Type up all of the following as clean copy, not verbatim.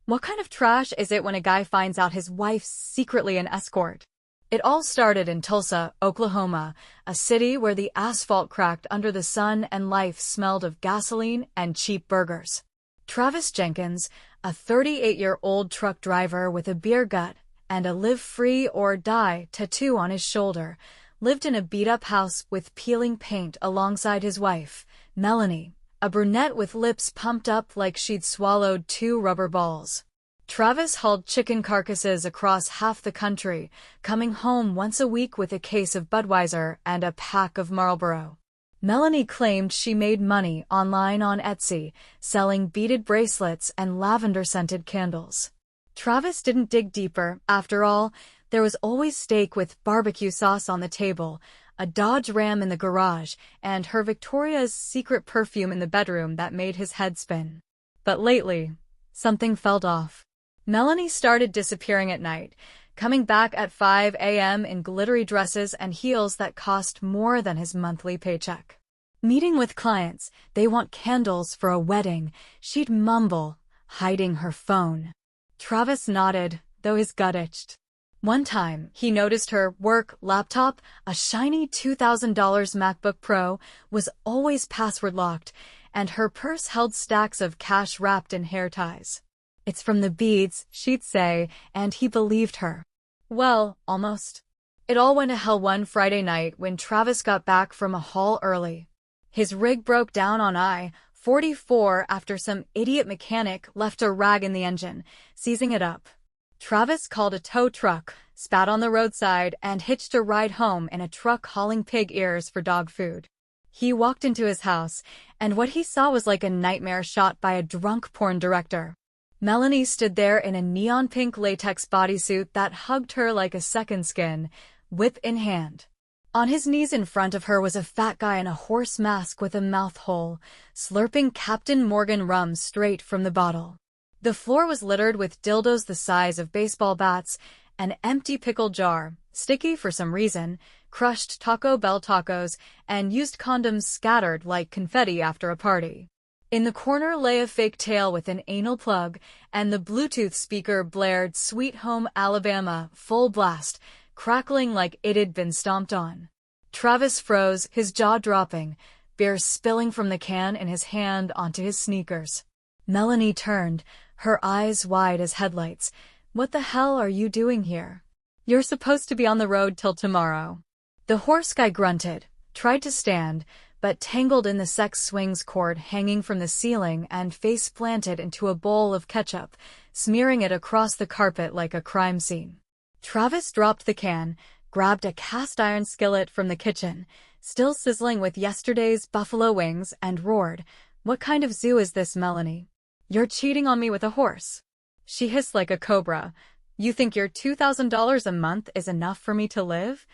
What kind of trash is it when a guy finds out his wife's secretly an escort? It all started in Tulsa, Oklahoma, a city where the asphalt cracked under the sun and life smelled of gasoline and cheap burgers. Travis Jenkins, a 38-year-old truck driver with a beer gut and a live free or die tattoo on his shoulder, lived in a beat-up house with peeling paint alongside his wife, Melanie, a brunette with lips pumped up like she'd swallowed 2 rubber balls. Travis hauled chicken carcasses across half the country, coming home once a week with a case of Budweiser and a pack of Marlboro. Melanie claimed she made money online on Etsy, selling beaded bracelets and lavender-scented candles. Travis didn't dig deeper. After all, there was always steak with barbecue sauce on the table, a Dodge Ram in the garage, and her Victoria's Secret perfume in the bedroom that made his head spin. But lately, something felt off. Melanie started disappearing at night, coming back at 5 a.m. in glittery dresses and heels that cost more than his monthly paycheck. Meeting with clients, they want candles for a wedding, she'd mumble, hiding her phone. Travis nodded, though his gut itched. One time, he noticed her work laptop, a shiny $2,000 MacBook Pro, was always password-locked, and her purse held stacks of cash wrapped in hair ties. "It's from the beads," she'd say, and he believed her. Well, almost. It all went to hell one Friday night when Travis got back from a haul early. His rig broke down on I-44 after some idiot mechanic left a rag in the engine, seizing it up. Travis called a tow truck, spat on the roadside, and hitched a ride home in a truck hauling pig ears for dog food. He walked into his house, and what he saw was like a nightmare shot by a drunk porn director. Melanie stood there in a neon pink latex bodysuit that hugged her like a second skin, whip in hand. On his knees in front of her was a fat guy in a horse mask with a mouth hole, slurping Captain Morgan rum straight from the bottle. The floor was littered with dildos the size of baseball bats, an empty pickle jar, sticky for some reason, crushed Taco Bell tacos, and used condoms scattered like confetti after a party. In the corner lay a fake tail with an anal plug, and the Bluetooth speaker blared Sweet Home Alabama full blast, crackling like it'd been stomped on. Travis froze, his jaw dropping, beer spilling from the can in his hand onto his sneakers. Melanie turned, her eyes wide as headlights. "What the hell are you doing here? You're supposed to be on the road till tomorrow." The horse guy grunted, tried to stand, but tangled in the sex swings cord hanging from the ceiling and face planted into a bowl of ketchup, smearing it across the carpet like a crime scene. Travis dropped the can, grabbed a cast-iron skillet from the kitchen, still sizzling with yesterday's buffalo wings, and roared, "What kind of zoo is this, Melanie? You're cheating on me with a horse." She hissed like a cobra. "You think your $2,000 a month is enough for me to live?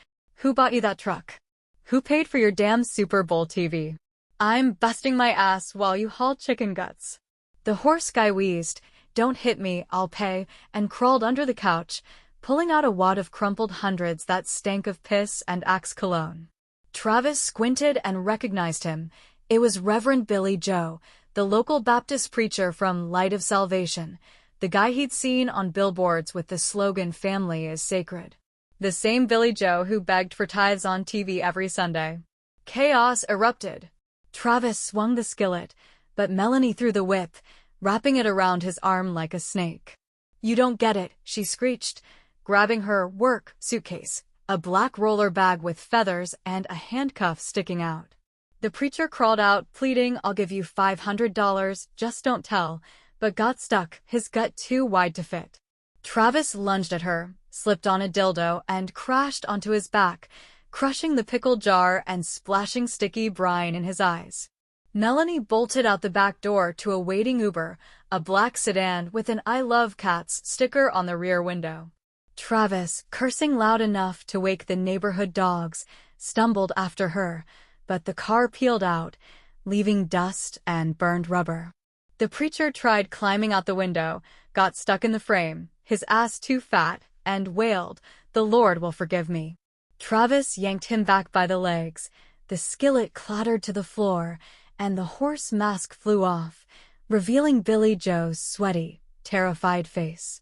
Who bought you that truck? Who paid for your damn Super Bowl TV? I'm busting my ass while you haul chicken guts." The horse guy wheezed, "Don't hit me, I'll pay," and crawled under the couch, pulling out a wad of crumpled hundreds that stank of piss and Axe cologne. Travis squinted and recognized him. It was Reverend Billy Joe, the local Baptist preacher from Light of Salvation, the guy he'd seen on billboards with the slogan "Family is Sacred." The same Billy Joe who begged for tithes on TV every Sunday. Chaos erupted. Travis swung the skillet, but Melanie threw the whip, wrapping it around his arm like a snake. "You don't get it," she screeched, grabbing her work suitcase, a black roller bag with feathers and a handcuff sticking out. The preacher crawled out, pleading, "I'll give you $500, just don't tell," but got stuck, his gut too wide to fit. Travis lunged at her, slipped on a dildo, and crashed onto his back, crushing the pickle jar and splashing sticky brine in his eyes. Melanie bolted out the back door to a waiting Uber, a black sedan with an "I love cats" sticker on the rear window. Travis, cursing loud enough to wake the neighborhood dogs, stumbled after her, but the car peeled out, leaving dust and burned rubber. The preacher tried climbing out the window, got stuck in the frame, his ass too fat, and wailed, "The Lord will forgive me." Travis yanked him back by the legs. The skillet clattered to the floor, and the horse mask flew off, revealing Billy Joe's sweaty, terrified face.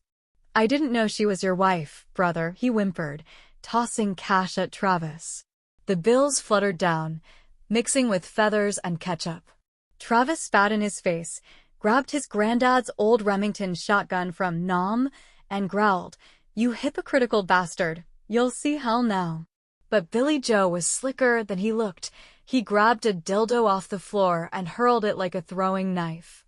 "I didn't know she was your wife, brother," he whimpered, tossing cash at Travis. The bills fluttered down, mixing with feathers and ketchup. Travis spat in his face, grabbed his granddad's old Remington shotgun from Nam, and growled, "You hypocritical bastard, you'll see hell now." But Billy Joe was slicker than he looked. He grabbed a dildo off the floor and hurled it like a throwing knife.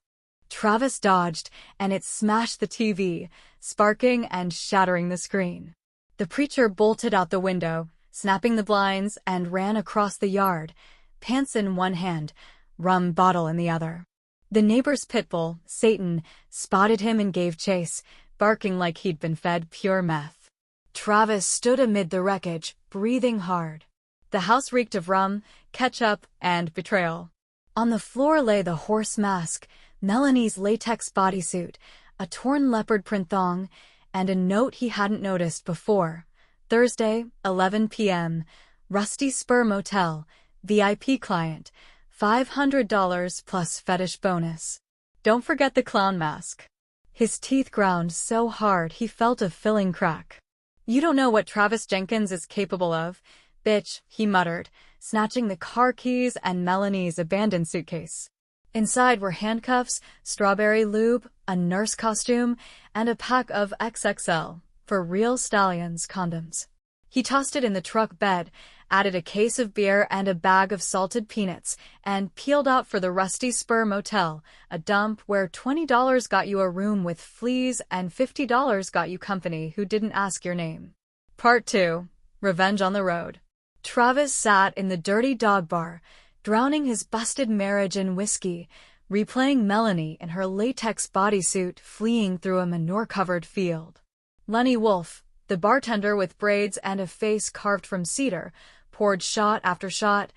Travis dodged, and it smashed the TV, sparking and shattering the screen. The preacher bolted out the window, snapping the blinds, and ran across the yard, pants in one hand, rum bottle in the other. The neighbor's pitbull, Satan, spotted him and gave chase, barking like he'd been fed pure meth. Travis stood amid the wreckage, breathing hard. The house reeked of rum, ketchup, and betrayal. On the floor lay the horse mask, Melanie's latex bodysuit, a torn leopard print thong, and a note he hadn't noticed before. Thursday, 11 p.m., Rusty Spur Motel, VIP client, $500 plus fetish bonus. Don't forget the clown mask. His teeth ground so hard he felt a filling crack. "You don't know what Travis Jenkins is capable of, bitch," he muttered, snatching the car keys and Melanie's abandoned suitcase. Inside were handcuffs, strawberry lube, a nurse costume, and a pack of XXL, for real stallions, condoms. He tossed it in the truck bed, added a case of beer and a bag of salted peanuts, and peeled out for the Rusty Spur Motel, a dump where $20 got you a room with fleas and $50 got you company who didn't ask your name. Part 2. Revenge on the Road. Travis sat in the dirty dog bar, drowning his busted marriage in whiskey, replaying Melanie in her latex bodysuit fleeing through a manure-covered field. Lenny Wolfe, the bartender with braids and a face carved from cedar, poured shot after shot,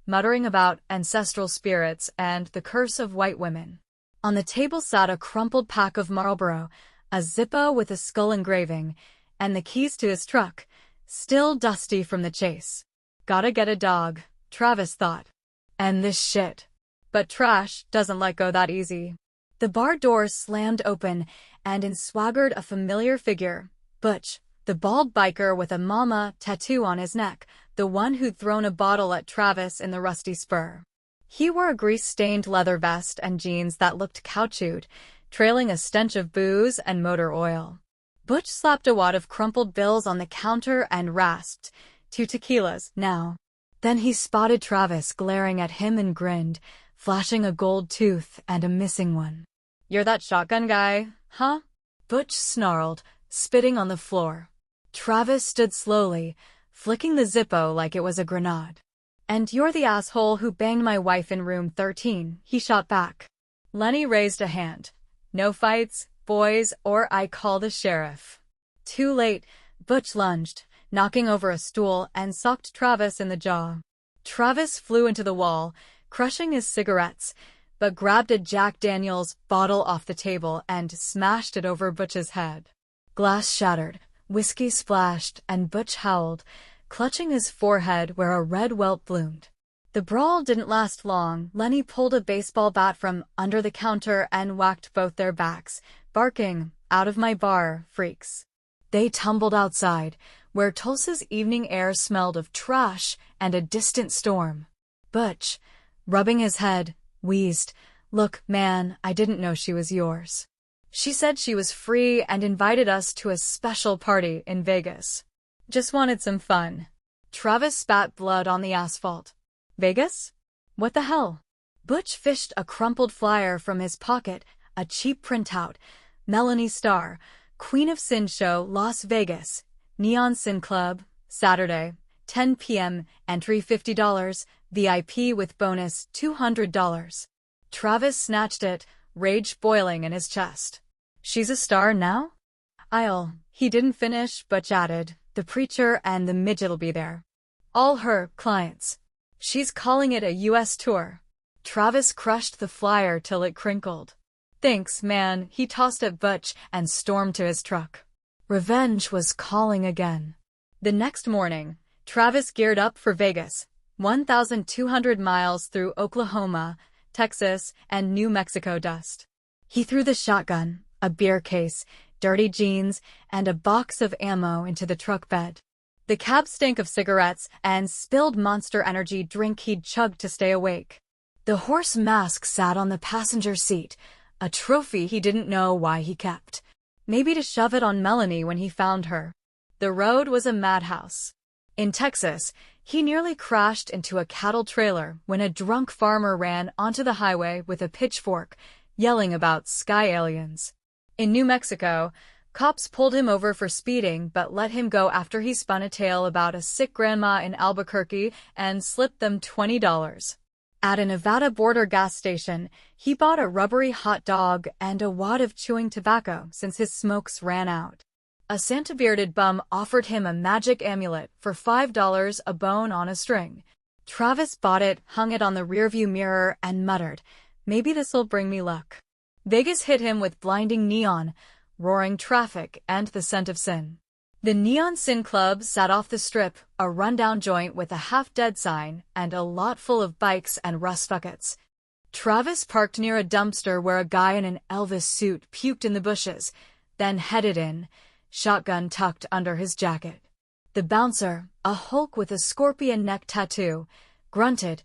muttering about ancestral spirits and the curse of white women. On the table sat a crumpled pack of Marlboro, a Zippo with a skull engraving, and the keys to his truck, still dusty from the chase. Gotta get a dog, Travis thought. And this shit. But trash doesn't let go that easy. The bar door slammed open, and in swaggered a familiar figure, Butch, the bald biker with a mama tattoo on his neck, the one who'd thrown a bottle at Travis in the Rusty Spur. He wore a grease-stained leather vest and jeans that looked cow-chewed, trailing a stench of booze and motor oil. Butch slapped a wad of crumpled bills on the counter and rasped, "2 tequilas, now." Then he spotted Travis glaring at him and grinned, flashing a gold tooth and a missing one. "You're that shotgun guy, huh?" Butch snarled, spitting on the floor. Travis stood slowly, flicking the Zippo like it was a grenade. "And you're the asshole who banged my wife in room 13, he shot back. Lenny raised a hand. "No fights, boys, or I call the sheriff." Too late, Butch lunged, knocking over a stool and socked Travis in the jaw. Travis flew into the wall, crushing his cigarettes, but grabbed a Jack Daniels bottle off the table and smashed it over Butch's head. Glass shattered, whiskey splashed, and Butch howled, clutching his forehead where a red welt bloomed. The brawl didn't last long. Lenny pulled a baseball bat from under the counter and whacked both their backs, barking, "Out of my bar, freaks." They tumbled outside, where Tulsa's evening air smelled of trash and a distant storm. Butch, rubbing his head, wheezed, "Look, man, I didn't know she was yours. She said she was free and invited us to a special party in Vegas. Just wanted some fun." Travis spat blood on the asphalt. "Vegas? What the hell?" Butch fished a crumpled flyer from his pocket, a cheap printout. "Melanie Star, Queen of Sin Show, Las Vegas. Neon Sin Club, Saturday, 10 p.m., entry $50, VIP with bonus $200. Travis snatched it, rage boiling in his chest. "She's a star now?" He didn't finish, Butch added, "The preacher and the midget'll be there. All her clients. She's calling it a U.S. tour." Travis crushed the flyer till it crinkled. "Thanks, man," he tossed at Butch and stormed to his truck. Revenge was calling again. The next morning, Travis geared up for Vegas, 1,200 miles through Oklahoma, Texas, and New Mexico dust. He threw the shotgun, a beer case, dirty jeans, and a box of ammo into the truck bed. The cab stank of cigarettes and spilled Monster Energy drink he'd chugged to stay awake. The horse mask sat on the passenger seat, a trophy he didn't know why he kept. Maybe to shove it on Melanie when he found her. The road was a madhouse. In Texas, he nearly crashed into a cattle trailer when a drunk farmer ran onto the highway with a pitchfork, yelling about sky aliens. In New Mexico, cops pulled him over for speeding but let him go after he spun a tale about a sick grandma in Albuquerque and slipped them $20. At a Nevada border gas station, he bought a rubbery hot dog and a wad of chewing tobacco since his smokes ran out. A Santa-bearded bum offered him a magic amulet for $5 a bone on a string. Travis bought it, hung it on the rearview mirror, and muttered, "Maybe this'll bring me luck." Vegas hit him with blinding neon, roaring traffic, and the scent of sin. The Neon Sin Club sat off the strip, a rundown joint with a half-dead sign and a lot full of bikes and rust buckets. Travis parked near a dumpster where a guy in an Elvis suit puked in the bushes, then headed in, shotgun tucked under his jacket. The bouncer, a Hulk with a scorpion neck tattoo, grunted,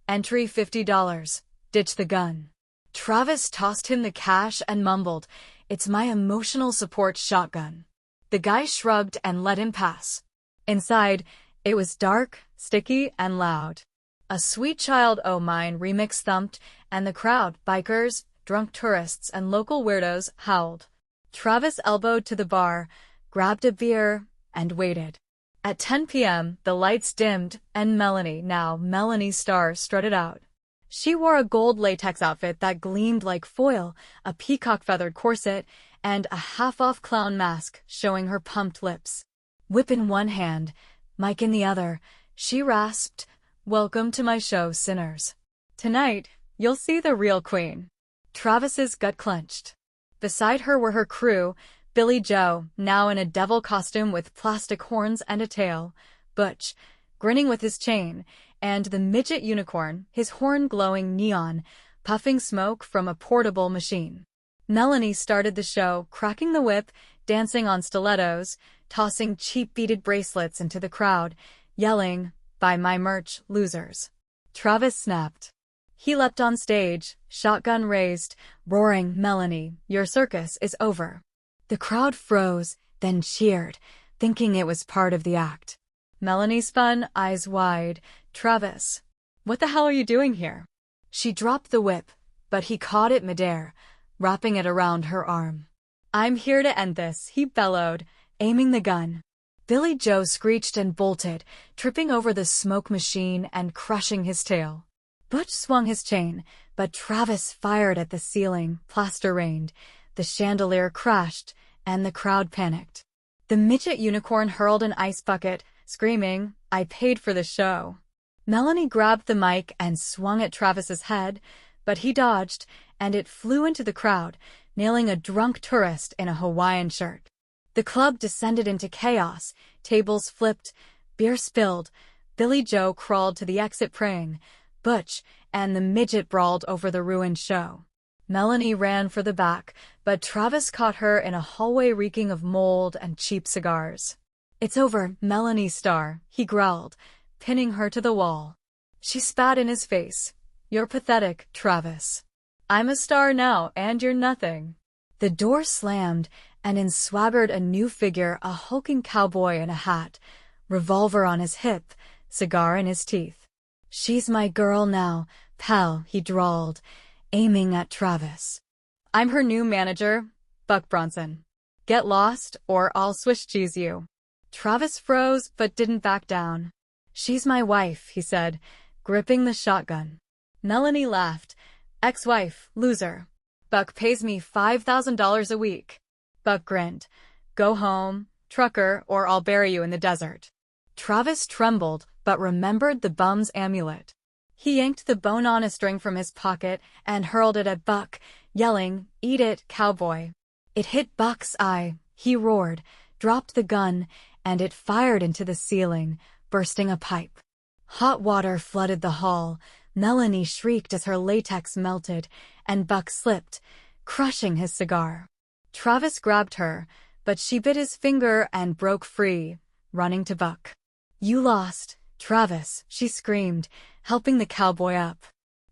"Entry $50. Ditch the gun." Travis tossed him the cash and mumbled, "It's my emotional support shotgun." The guy shrugged and let him pass. Inside, it was dark, sticky, and loud. A Sweet Child O' Mine remix thumped, and the crowd, bikers, drunk tourists, and local weirdos, howled. Travis elbowed to the bar, grabbed a beer, and waited. At 10 p.m., the lights dimmed, and Melanie, now Melanie Starr, strutted out. She wore a gold latex outfit that gleamed like foil, a peacock-feathered corset, and a half-off clown mask showing her pumped lips. Whip in one hand, mic in the other, she rasped, "Welcome to my show, sinners. Tonight, you'll see the real queen." Travis's gut clenched. Beside her were her crew, Billy Joe, now in a devil costume with plastic horns and a tail, Butch, grinning with his chain, and the midget unicorn, his horn glowing neon, puffing smoke from a portable machine. Melanie started the show, cracking the whip, dancing on stilettos, tossing cheap beaded bracelets into the crowd, yelling, "Buy my merch, losers." Travis snapped. He leapt on stage, shotgun raised, roaring, "Melanie, your circus is over." The crowd froze, then cheered, thinking it was part of the act. Melanie spun, eyes wide. "Travis, what the hell are you doing here?" She dropped the whip, but he caught it midair, wrapping it around her arm. "I'm here to end this," he bellowed, aiming the gun. Billy Joe screeched and bolted, tripping over the smoke machine and crushing his tail. Butch swung his chain, but Travis fired at the ceiling, plaster rained, the chandelier crashed, and the crowd panicked. The midget unicorn hurled an ice bucket, screaming, "I paid for the show." Melanie grabbed the mic and swung at Travis's head, but he dodged, and it flew into the crowd, nailing a drunk tourist in a Hawaiian shirt. The club descended into chaos, tables flipped, beer spilled, Billy Joe crawled to the exit praying, Butch and the midget brawled over the ruined show. Melanie ran for the back, but Travis caught her in a hallway reeking of mold and cheap cigars. "It's over, Melanie Starr," he growled, pinning her to the wall. She spat in his face. "You're pathetic, Travis. I'm a star now, and you're nothing." The door slammed, and in swaggered a new figure, a hulking cowboy in a hat, revolver on his hip, cigar in his teeth. "She's my girl now, pal," he drawled, aiming at Travis. "I'm her new manager, Buck Bronson. Get lost, or I'll Swiss cheese you." Travis froze, but didn't back down. "She's my wife," he said, gripping the shotgun. Melanie laughed. "Ex-wife, loser. Buck pays me $5,000 a week." Buck grinned. "Go home, trucker, or I'll bury you in the desert." Travis trembled, but remembered the bum's amulet. He yanked the bone on a string from his pocket and hurled it at Buck, yelling, "Eat it, cowboy." It hit Buck's eye. He roared, dropped the gun, and it fired into the ceiling, bursting a pipe. Hot water flooded the hall. Melanie shrieked as her latex melted, and Buck slipped, crushing his cigar. Travis grabbed her, but she bit his finger and broke free, running to Buck. "You lost, Travis," she screamed, helping the cowboy up.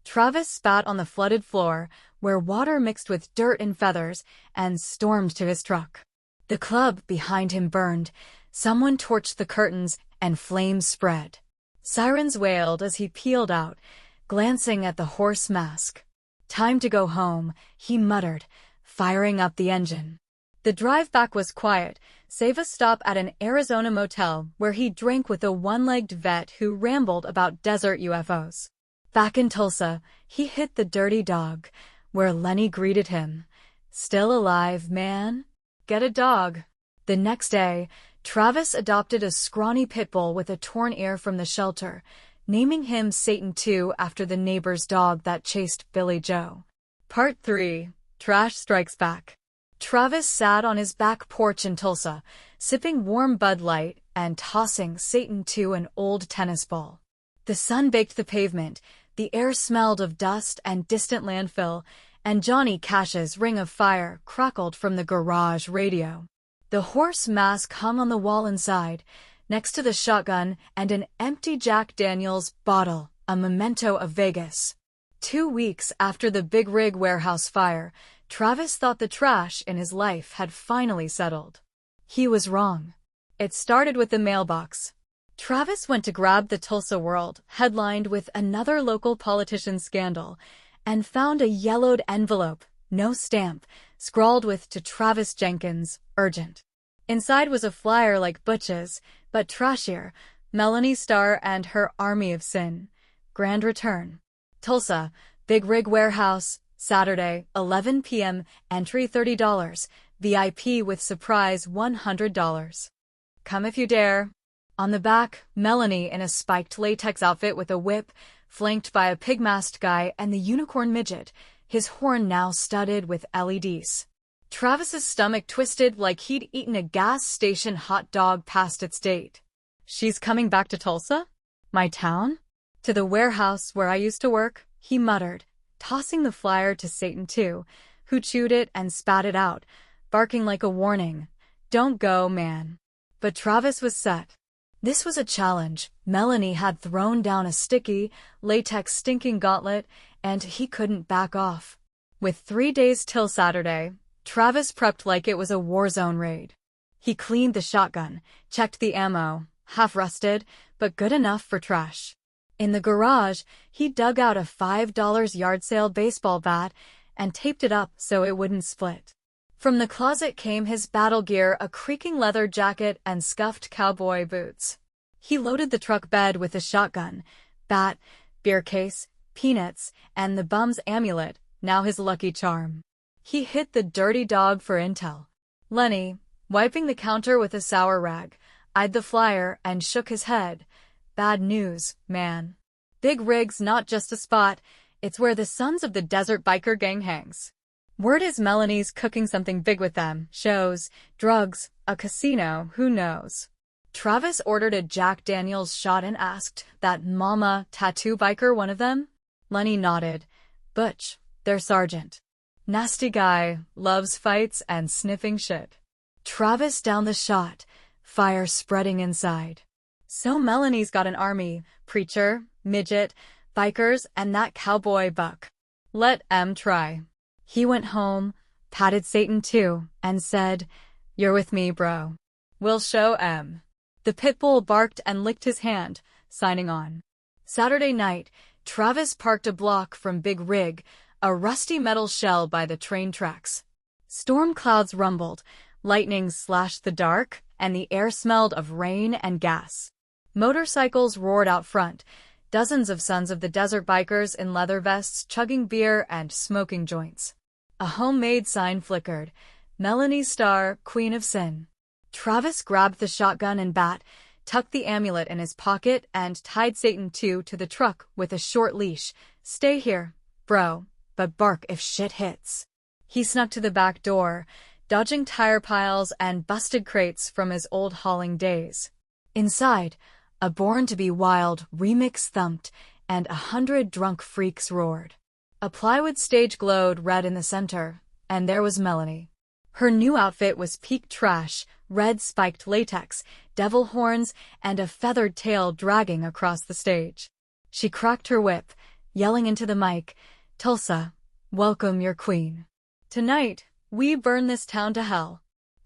Travis spat on the flooded floor, where water mixed with dirt and feathers, and stormed to his truck. The club behind him burned. Someone torched the curtains, and flames spread. Sirens wailed as he peeled out, glancing at the horse mask. "Time to go home," he muttered, firing up the engine. The drive back was quiet, save a stop at an Arizona motel where he drank with a one-legged vet who rambled about desert UFOs. Back in Tulsa, he hit the Dirty Dog, where Lenny greeted him. "Still alive, man? Get a dog." The next day, Travis adopted a scrawny pitbull with a torn ear from the shelter, naming him Satan II after the neighbor's dog that chased Billy Joe. Part 3. Trash Strikes Back. Travis sat on his back porch in Tulsa, sipping warm Bud Light and tossing Satan II an old tennis ball. The sun baked the pavement, the air smelled of dust and distant landfill, and Johnny Cash's Ring of Fire crackled from the garage radio. The horse mask hung on the wall inside, next to the shotgun and an empty Jack Daniels bottle, a memento of Vegas. 2 weeks after the Big Rig warehouse fire, Travis thought the trash in his life had finally settled. He was wrong. It started with the mailbox. Travis went to grab the Tulsa World, headlined with another local politician scandal, and found a yellowed envelope, no stamp, scrawled with "To Travis Jenkins, urgent." Inside was a flyer like Butch's, but trashier, Melanie Starr and her Army of Sin. Grand return. Tulsa, Big Rig Warehouse, Saturday, 11 p.m., entry $30, VIP with surprise $100. Come if you dare. On the back, Melanie in a spiked latex outfit with a whip, flanked by a pig-masked guy and the unicorn midget, his horn now studded with LEDs. Travis's stomach twisted like he'd eaten a gas station hot dog past its date. "She's coming back to Tulsa? My town? To the warehouse where I used to work," he muttered, tossing the flyer to Satan II, who chewed it and spat it out, barking like a warning. "Don't go, man." But Travis was set. This was a challenge. Melanie had thrown down a sticky, latex stinking gauntlet, and he couldn't back off. With 3 days till Saturday, Travis prepped like it was a war zone raid. He cleaned the shotgun, checked the ammo, half rusted, but good enough for trash. In the garage, he dug out a $5 yard sale baseball bat and taped it up so it wouldn't split. From the closet came his battle gear, a creaking leather jacket and scuffed cowboy boots. He loaded the truck bed with a shotgun, bat, beer case, peanuts, and the bum's amulet, now his lucky charm. He hit the Dirty Dog for intel. Lenny, wiping the counter with a sour rag, eyed the flyer and shook his head. "Bad news, man. Big Rig's not just a spot, it's where the sons of the desert biker gang hangs. Word is Melanie's cooking something big with them, shows, drugs, a casino, who knows." Travis ordered a Jack Daniels shot and asked, "That mama tattoo biker one of them?" Lenny nodded. "Butch, their sergeant. Nasty guy, loves fights and sniffing shit." Travis downed the shot, fire spreading inside. "So Melanie's got an army, preacher, midget, bikers, and that cowboy Buck. Let 'em try." He went home, patted Satan II, and said, "You're with me, bro. We'll show 'em." The pitbull barked and licked his hand, signing on. Saturday night, Travis parked a block from Big Rig, a rusty metal shell by the train tracks. Storm clouds rumbled, lightning slashed the dark, and the air smelled of rain and gas. Motorcycles roared out front, dozens of sons of the desert bikers in leather vests chugging beer and smoking joints. A homemade sign flickered, "Melanie Starr, Queen of Sin." Travis grabbed the shotgun and bat, tucked the amulet in his pocket, and tied Satan II to the truck with a short leash. "Stay here, bro, but bark if shit hits." He snuck to the back door, dodging tire piles and busted crates from his old hauling days. Inside, a Born to Be Wild remix thumped, and 100 drunk freaks roared. A plywood stage glowed red in the center, and there was Melanie. Her new outfit was peak trash, red spiked latex, devil horns, and a feathered tail dragging across the stage. She cracked her whip, yelling into the mic, "Tulsa, welcome your queen. Tonight, we burn this town to hell."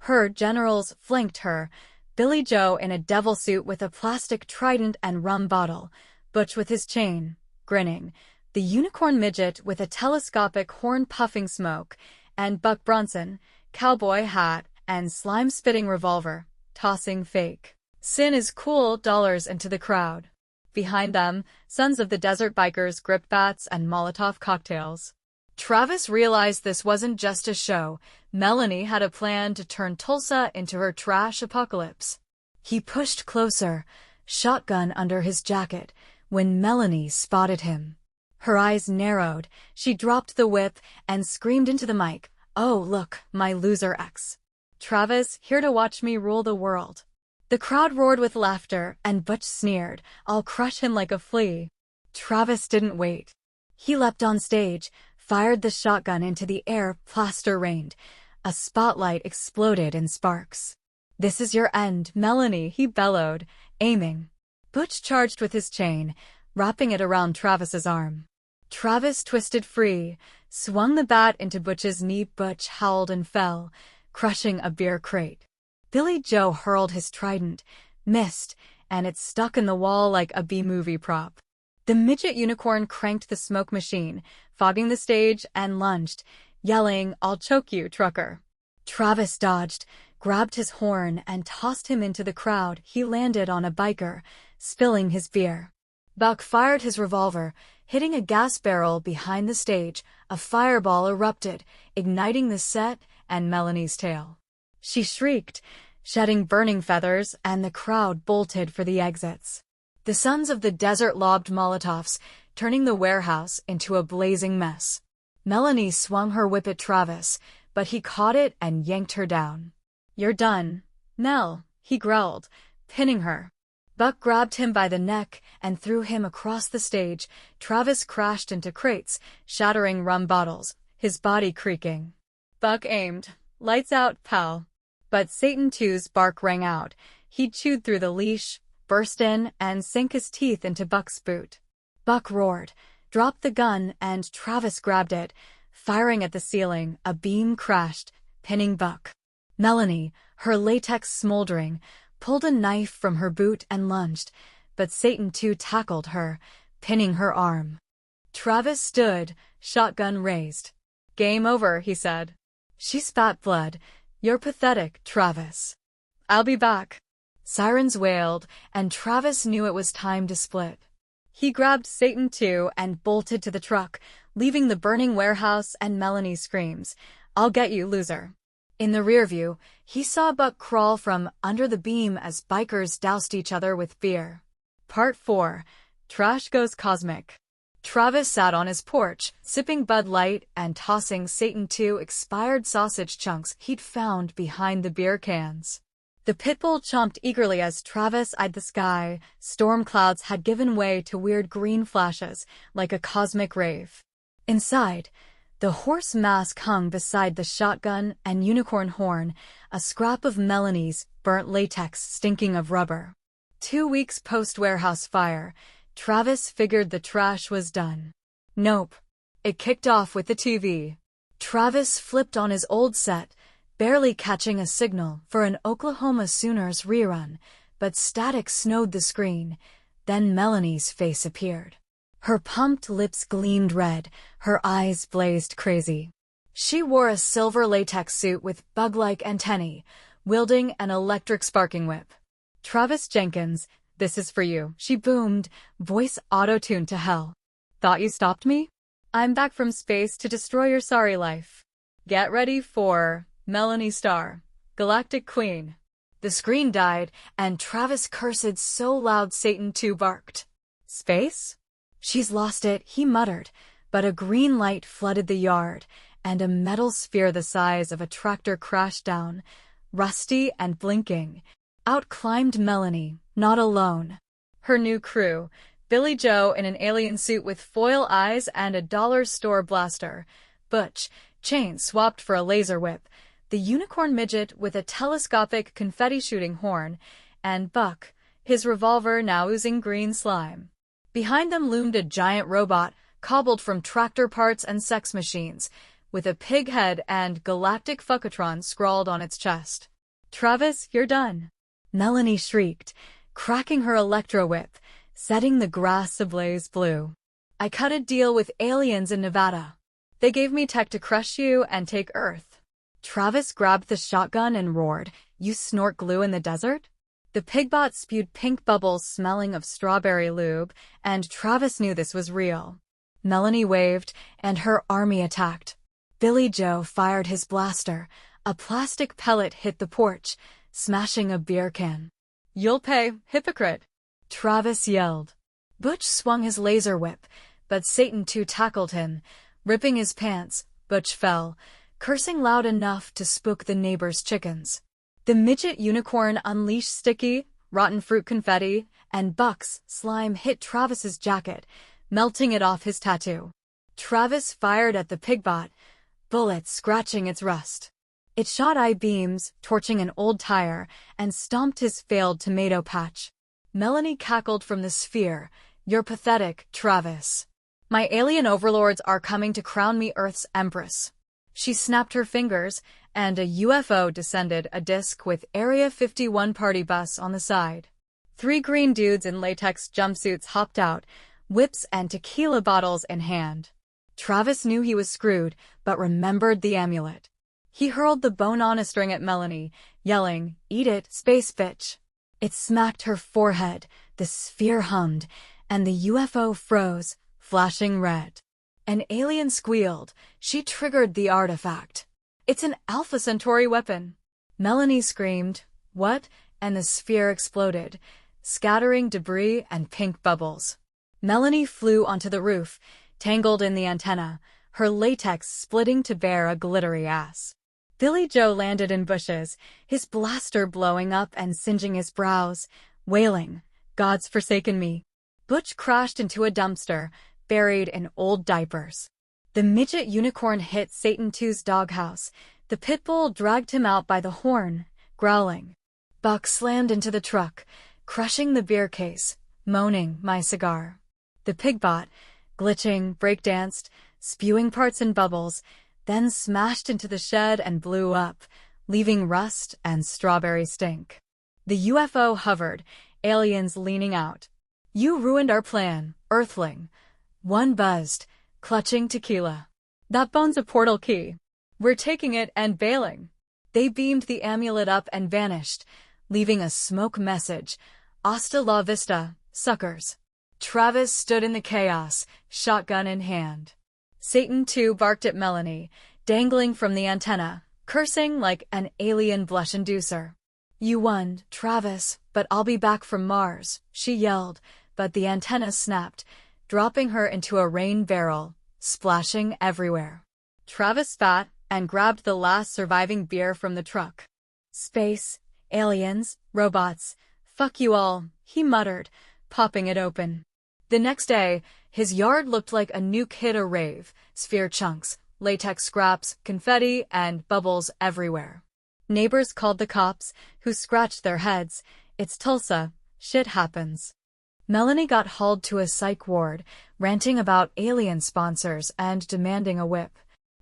Her generals flanked her, Billy Joe in a devil suit with a plastic trident and rum bottle, Butch with his chain, grinning, the unicorn midget with a telescopic horn puffing smoke, and Buck Bronson, cowboy hat and slime-spitting revolver, tossing fake "Sin is cool" dollars into the crowd. Behind them, sons of the desert bikers gripped bats and Molotov cocktails. Travis realized this wasn't just a show. Melanie had a plan to turn Tulsa into her trash apocalypse. He pushed closer, shotgun under his jacket, when Melanie spotted him. Her eyes narrowed, she dropped the whip and screamed into the mic, "Oh, look, my loser ex. Travis, here to watch me rule the world." The crowd roared with laughter, and Butch sneered, "I'll crush him like a flea." Travis didn't wait. He leapt on stage, fired the shotgun into the air, plaster rained. A spotlight exploded in sparks. "This is your end, Melanie," he bellowed, aiming. Butch charged with his chain, wrapping it around Travis's arm. Travis twisted free, swung the bat into Butch's knee. Butch howled and fell, crushing a beer crate. Billy Joe hurled his trident, missed, and it stuck in the wall like a B-movie prop. The midget unicorn cranked the smoke machine, fogging the stage, and lunged, yelling, "I'll choke you, trucker." Travis dodged, grabbed his horn, and tossed him into the crowd. He landed on a biker, spilling his beer. Buck fired his revolver, hitting a gas barrel behind the stage. A fireball erupted, igniting the set and Melanie's tail. She shrieked, shedding burning feathers, and the crowd bolted for the exits. The sons of the desert lobbed Molotovs, turning the warehouse into a blazing mess. Melanie swung her whip at Travis, but he caught it and yanked her down. "You're done, Mel," he growled, pinning her. Buck grabbed him by the neck and threw him across the stage. Travis crashed into crates, shattering rum bottles, his body creaking. Buck aimed. "Lights out, pal." But Satan II's bark rang out. He chewed through the leash, burst in, and sank his teeth into Buck's boot. Buck roared, dropped the gun, and Travis grabbed it, firing at the ceiling. A beam crashed, pinning Buck. Melanie, her latex smoldering, pulled a knife from her boot and lunged, but Satan II tackled her, pinning her arm. Travis stood, shotgun raised. "Game over," he said. She spat blood. "You're pathetic, Travis." "I'll be back." Sirens wailed, and Travis knew it was time to split. He grabbed Satan II and bolted to the truck, leaving the burning warehouse and Melanie's screams, "I'll get you, loser." In the rearview, he saw Buck crawl from under the beam as bikers doused each other with beer. Part 4. Trash Goes Cosmic. Travis sat on his porch, sipping Bud Light and tossing Satan II expired sausage chunks he'd found behind the beer cans. The pitbull chomped eagerly as Travis eyed the sky. Storm clouds had given way to weird green flashes, like a cosmic rave. Inside, the horse mask hung beside the shotgun and unicorn horn, a scrap of Melanie's burnt latex stinking of rubber. 2 weeks post-warehouse fire, Travis figured the trash was done. Nope. It kicked off with the TV. Travis flipped on his old set, barely catching a signal for an Oklahoma Sooners rerun, but static snowed the screen. Then Melanie's face appeared. Her pumped lips gleamed red, her eyes blazed crazy. She wore a silver latex suit with bug-like antennae, wielding an electric sparking whip. "Travis Jenkins, this is for you," she boomed, voice auto-tuned to hell. "Thought you stopped me? I'm back from space to destroy your sorry life. Get ready for Melanie Star, Galactic Queen." The screen died, and Travis cursed so loud Satan II barked. "Space? She's lost it," he muttered, but a green light flooded the yard, and a metal sphere the size of a tractor crashed down, rusty and blinking. Out climbed Melanie, not alone. Her new crew, Billy Joe in an alien suit with foil eyes and a dollar store blaster, Butch, chain swapped for a laser whip, the unicorn midget with a telescopic confetti-shooting horn, and Buck, his revolver now oozing green slime. Behind them loomed a giant robot, cobbled from tractor parts and sex machines, with a pig head and galactic fuckatron scrawled on its chest. "Travis, you're done," Melanie shrieked, cracking her electro-whip, setting the grass ablaze blue. "I cut a deal with aliens in Nevada. They gave me tech to crush you and take Earth." Travis grabbed the shotgun and roared, "You snort glue in the desert?" The pigbot spewed pink bubbles smelling of strawberry lube, and Travis knew this was real. Melanie waved, and her army attacked. Billy Joe fired his blaster. A plastic pellet hit the porch, smashing a beer can. "You'll pay, hypocrite," Travis yelled. Butch swung his laser whip, but Satan too tackled him. Ripping his pants, Butch fell, cursing loud enough to spook the neighbors' chickens. The midget unicorn unleashed sticky, rotten fruit confetti, and Buck's slime hit Travis's jacket, melting it off his tattoo. Travis fired at the pigbot, bullets scratching its rust. It shot eye beams, torching an old tire, and stomped his failed tomato patch. Melanie cackled from the sphere, "You're pathetic, Travis. My alien overlords are coming to crown me Earth's empress." She snapped her fingers, and a UFO descended, a disc with Area 51 party bus on the side. 3 green dudes in latex jumpsuits hopped out, whips and tequila bottles in hand. Travis knew he was screwed, but remembered the amulet. He hurled the bone-on string at Melanie, yelling, "Eat it, space bitch." It smacked her forehead, the sphere hummed, and the UFO froze, flashing red. An alien squealed. She triggered the artifact. "It's an Alpha Centauri weapon." Melanie screamed, "What?" and the sphere exploded, scattering debris and pink bubbles. Melanie flew onto the roof, tangled in the antenna, her latex splitting to bare a glittery ass. Billy Joe landed in bushes, his blaster blowing up and singeing his brows, wailing, "God's forsaken me." Butch crashed into a dumpster, buried in old diapers. The midget unicorn hit Satan II's doghouse. The pitbull dragged him out by the horn, growling. Buck slammed into the truck, crushing the beer case, moaning, "My cigar." The pigbot, glitching, breakdanced, spewing parts and bubbles, then smashed into the shed and blew up, leaving rust and strawberry stink. The UFO hovered, aliens leaning out. "You ruined our plan, Earthling." One buzzed, clutching tequila. "That bone's a portal key. We're taking it and bailing." They beamed the amulet up and vanished, leaving a smoke message, "Hasta la vista, suckers." Travis stood in the chaos, shotgun in hand. Satan II barked at Melanie, dangling from the antenna, cursing like an alien blush inducer. "You won, Travis, but I'll be back from Mars," she yelled, but the antenna snapped, dropping her into a rain barrel, splashing everywhere. Travis spat and grabbed the last surviving beer from the truck. "Space, aliens, robots, fuck you all," he muttered, popping it open. The next day, his yard looked like a nuke hit a rave, sphere chunks, latex scraps, confetti, and bubbles everywhere. Neighbors called the cops, who scratched their heads. "It's Tulsa. Shit happens." Melanie got hauled to a psych ward, ranting about alien sponsors and demanding a whip.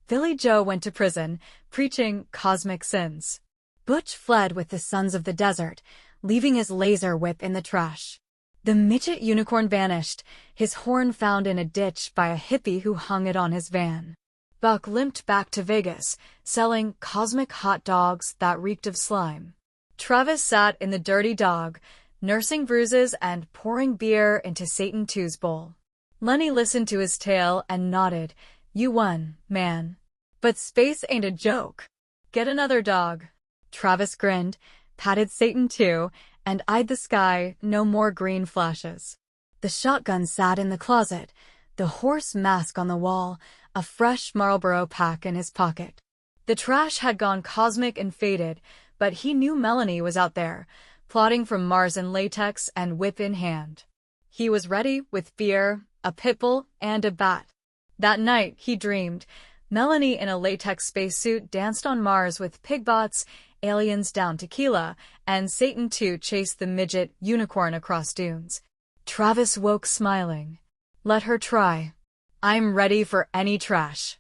Billy Joe went to prison, preaching cosmic sins. Butch fled with the sons of the desert, leaving his laser whip in the trash. The midget unicorn vanished, his horn found in a ditch by a hippie who hung it on his van. Buck limped back to Vegas, selling cosmic hot dogs that reeked of slime. Travis sat in the dirty dog, nursing bruises and pouring beer into Satan II's bowl. Lenny listened to his tale and nodded. "You won, man. But space ain't a joke. Get another dog." Travis grinned, patted Satan II, and eyed the sky. No more green flashes. The shotgun sat in the closet, the horse mask on the wall, a fresh Marlboro pack in his pocket. The trash had gone cosmic and faded, but he knew Melanie was out there, plotting from Mars in latex and whip in hand. He was ready with beer, a pitbull, and a bat. That night, he dreamed, Melanie in a latex spacesuit danced on Mars with pigbots, aliens down tequila, and Satan 2 chased the midget unicorn across dunes. Travis woke smiling. Let her try. I'm ready for any trash.